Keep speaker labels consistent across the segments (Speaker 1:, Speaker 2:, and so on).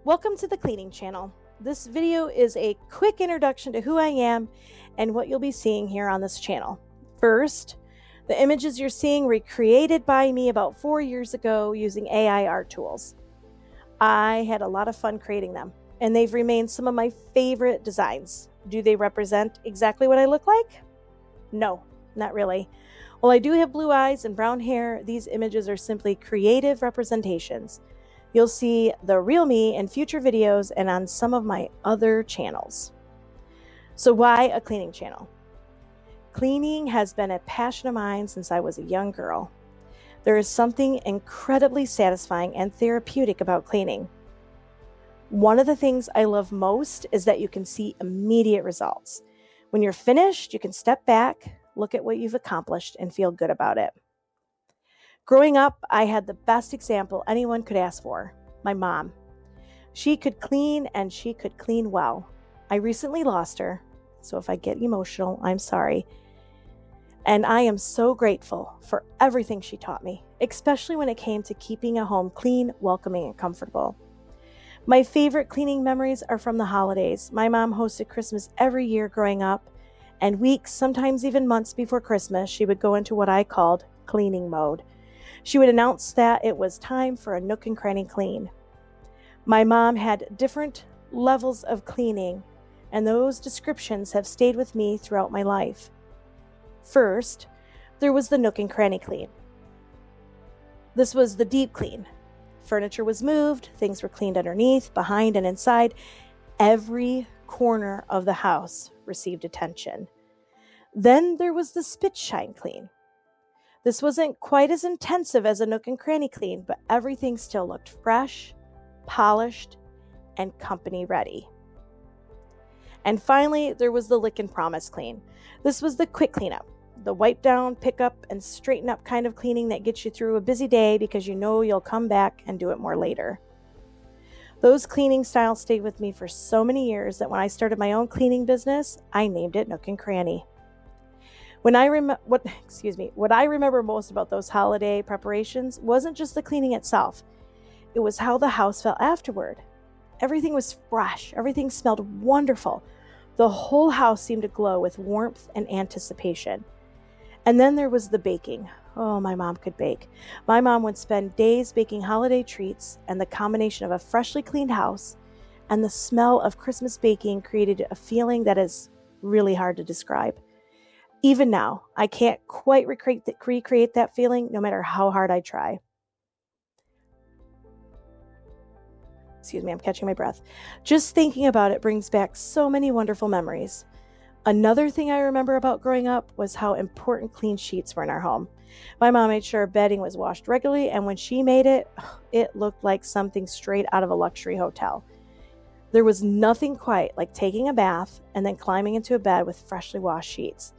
Speaker 1: Welcome to the Cleaning Channel. This video is a quick introduction to who I am and what you'll be seeing here on this channel. First, the images you're seeing were created by me about 4 years ago using AI art tools. I had a lot of fun creating them, and they've remained some of my favorite designs. Do they represent exactly what I look like? No, not really. While I do have blue eyes and brown hair, these images are simply creative representations. You'll see the real me in future videos and on some of my other channels. So why a cleaning channel? Cleaning has been a passion of mine since I was a young girl. There is something incredibly satisfying and therapeutic about cleaning. One of the things I love most is that you can see immediate results. When you're finished, you can step back, look at what you've accomplished, and feel good about it. Growing up, I had the best example anyone could ask for, my mom. She could clean, and she could clean well. I recently lost her, so if I get emotional, I'm sorry. And I am so grateful for everything she taught me, especially when it came to keeping a home clean, welcoming, and comfortable. My favorite cleaning memories are from the holidays. My mom hosted Christmas every year growing up, and weeks, sometimes even months before Christmas, she would go into what I called cleaning mode. She would announce that it was time for a nook and cranny clean. My mom had different levels of cleaning, and those descriptions have stayed with me throughout my life. First, there was the nook and cranny clean. This was the deep clean. Furniture was moved, things were cleaned underneath, behind, and inside. Every corner of the house received attention. Then there was the spit shine clean. This wasn't quite as intensive as a nook and cranny clean, but everything still looked fresh, polished, and company ready. And finally, there was the lick and promise clean. This was the quick cleanup, the wipe down, pick up, and straighten up kind of cleaning that gets you through a busy day because you know you'll come back and do it more later. Those cleaning styles stayed with me for so many years that when I started my own cleaning business, I named it Nook and Cranny. What I remember most about those holiday preparations wasn't just the cleaning itself. It was how the house felt afterward. Everything was fresh. Everything smelled wonderful. The whole house seemed to glow with warmth and anticipation. And then there was the baking. Oh, my mom could bake. My mom would spend days baking holiday treats, and the combination of a freshly cleaned house and the smell of Christmas baking created a feeling that is really hard to describe. Even now, I can't quite recreate that feeling no matter how hard I try. Excuse me, I'm catching my breath. Just thinking about it brings back so many wonderful memories. Another thing I remember about growing up was how important clean sheets were in our home. My mom made sure bedding was washed regularly, and when she made it, it looked like something straight out of a luxury hotel. There was nothing quite like taking a bath and then climbing into a bed with freshly washed sheets.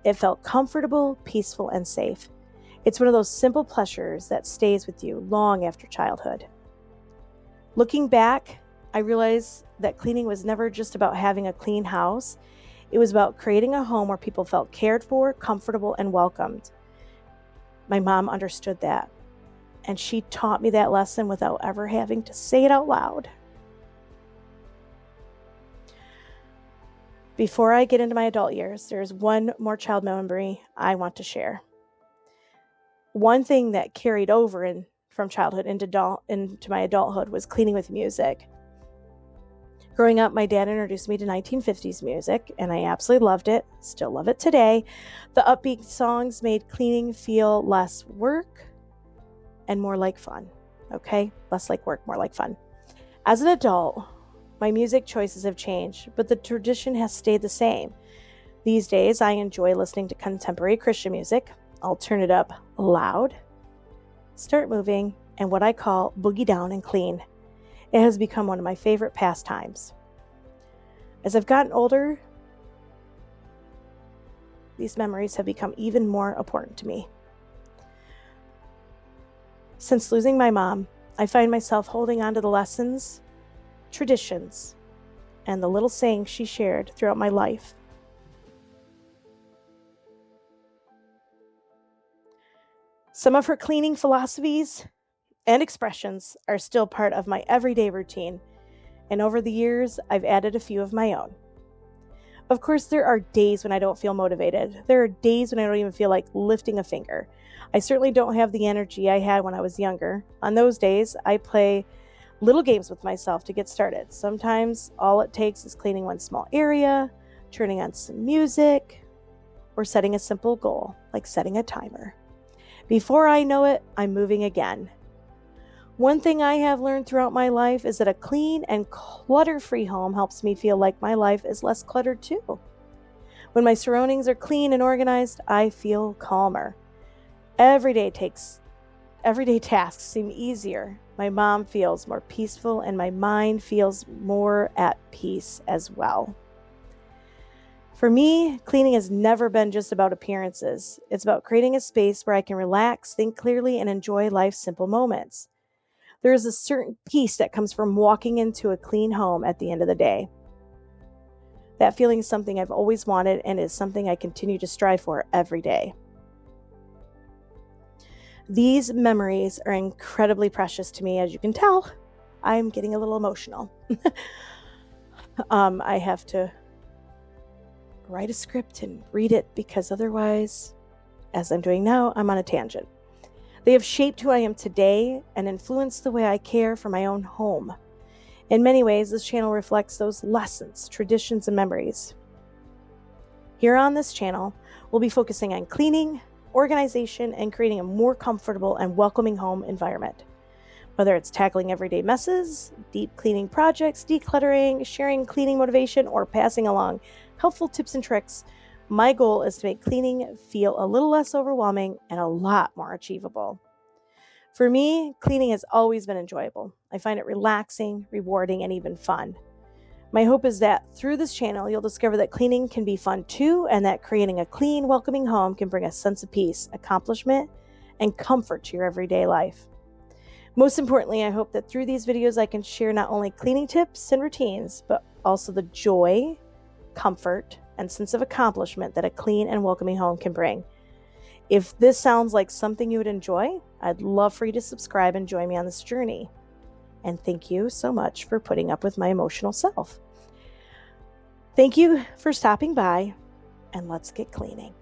Speaker 1: It felt comfortable, peaceful, and safe. It's one of those simple pleasures that stays with you long after childhood. Looking back, I realized that cleaning was never just about having a clean house. It was about creating a home where people felt cared for, comfortable, and welcomed. My mom understood that, and she taught me that lesson without ever having to say it out loud. Before I get into my adult years, there's one more child memory I want to share. One thing that carried over from childhood into my adulthood was cleaning with music. Growing up, my dad introduced me to 1950s music, and I absolutely loved it. Still love it today. The upbeat songs made cleaning feel less work and more like fun. Okay? Less like work, more like fun. As an adult, my music choices have changed, but the tradition has stayed the same. These days, I enjoy listening to contemporary Christian music. I'll turn it up loud, start moving, and what I call boogie down and clean. It has become one of my favorite pastimes. As I've gotten older, these memories have become even more important to me. Since losing my mom, I find myself holding on to the lessons, traditions, and the little sayings she shared throughout my life. Some of her cleaning philosophies and expressions are still part of my everyday routine. and over the years, I've added a few of my own. Of course, there are days when I don't feel motivated. There are days when I don't even feel like lifting a finger. I certainly don't have the energy I had when I was younger. On those days, I play little games with myself to get started. Sometimes all it takes is cleaning one small area, turning on some music, or setting a simple goal, like setting a timer. Before I know it, I'm moving again. One thing I have learned throughout my life is that a clean and clutter-free home helps me feel like my life is less cluttered too. When my surroundings are clean and organized, I feel calmer. Everyday tasks seem easier. My mom feels more peaceful, and my mind feels more at peace as well. For me, cleaning has never been just about appearances. It's about creating a space where I can relax, think clearly, and enjoy life's simple moments. There is a certain peace that comes from walking into a clean home at the end of the day. That feeling is something I've always wanted and is something I continue to strive for every day. These memories are incredibly precious to me, as you can tell. I'm getting a little emotional. I have to write a script and read it because otherwise, as I'm doing now, I'm on a tangent. They have shaped who I am today and influenced the way I care for my own home. In many ways, this channel reflects those lessons, traditions, and memories. Here on this channel, we'll be focusing on cleaning, organization, and creating a more comfortable and welcoming home environment. Whether it's tackling everyday messes, deep cleaning projects, decluttering, sharing cleaning motivation, or passing along helpful tips and tricks, my goal is to make cleaning feel a little less overwhelming and a lot more achievable. For me, cleaning has always been enjoyable. I find it relaxing, rewarding, and even fun. My hope is that through this channel, you'll discover that cleaning can be fun too, and that creating a clean, welcoming home can bring a sense of peace, accomplishment, and comfort to your everyday life. Most importantly, I hope that through these videos, I can share not only cleaning tips and routines, but also the joy, comfort, and sense of accomplishment that a clean and welcoming home can bring. If this sounds like something you would enjoy, I'd love for you to subscribe and join me on this journey. And thank you so much for putting up with my emotional self. Thank you for stopping by, and let's get cleaning.